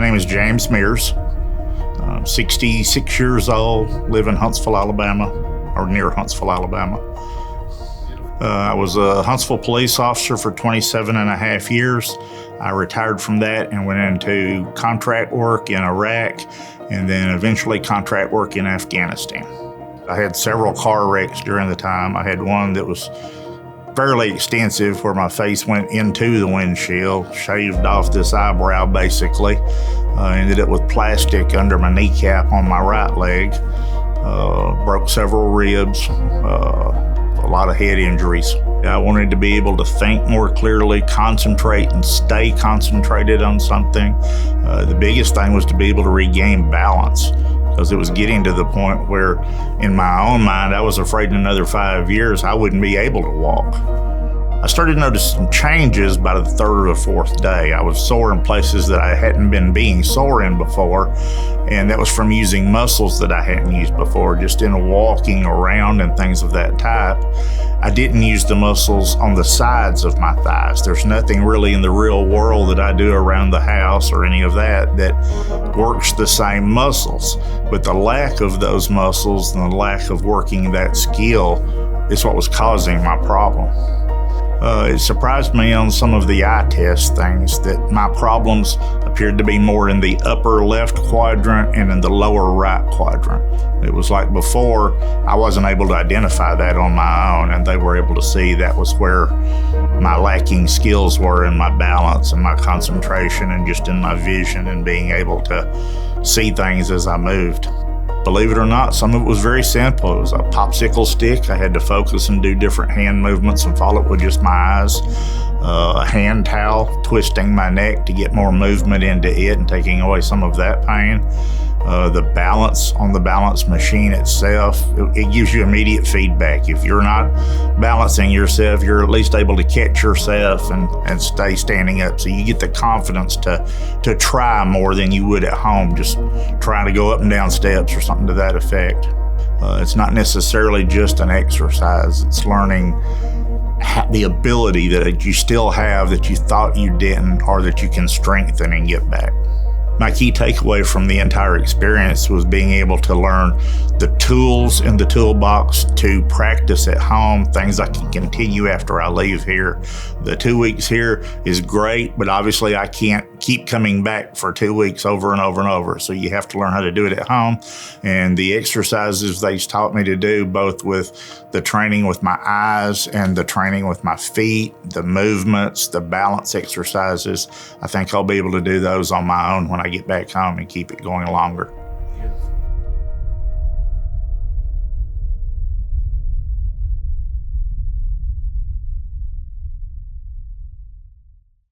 name is James Mearse. I'm 66 years old, live in Huntsville, Alabama, or near Huntsville, Alabama. I was a Huntsville police officer for 27 and a half years. I retired from that and went into contract work in Iraq and then eventually contract work in Afghanistan. I had several car wrecks during the time. I had one that was fairly extensive where my face went into the windshield, shaved off this eyebrow basically. Ended up with plastic under my kneecap on my right leg. Broke several ribs, a lot of head injuries. I wanted to be able to think more clearly, concentrate and stay concentrated on something. The biggest thing was to be able to regain balance, because it was getting to the point where in my own mind, I was afraid in another 5 years I wouldn't be able to walk. I started noticing changes by the third or fourth day. I was sore in places that I hadn't been being sore in before, and that was from using muscles that I hadn't used before, just in walking around and things of that type. I didn't use the muscles on the sides of my thighs. There's nothing really in the real world that I do around the house or any of that that works the same muscles. But the lack of those muscles and the lack of working that skill is what was causing my problem. It surprised me on some of the eye test things that my problems appeared to be more in the upper left quadrant and in the lower right quadrant. It was like before, I wasn't able to identify that on my own, and they were able to see that was where my lacking skills were in my balance and my concentration and just in my vision and being able to see things as I moved. Believe it or not, some of it was very simple. It was a popsicle stick. I had to focus and do different hand movements and follow it with just my eyes. A hand towel, twisting my neck to get more movement into it and taking away some of that pain. The balance on the balance machine itself, it gives you immediate feedback. If you're not balancing yourself, you're at least able to catch yourself and stay standing up. So you get the confidence to try more than you would at home, just trying to go up and down steps or something to that effect. It's not necessarily just an exercise. It's learning the ability that you still have that you thought you didn't, or that you can strengthen and get back. My key takeaway from the entire experience was being able to learn the tools in the toolbox to practice at home, things I can continue after I leave here. The 2 weeks here is great, but obviously I can't keep coming back for 2 weeks over and over and over. So you have to learn how to do it at home. And the exercises they taught me to do, both with the training with my eyes and the training with my feet, the movements, the balance exercises, I think I'll be able to do those on my own when I get back home and keep it going longer.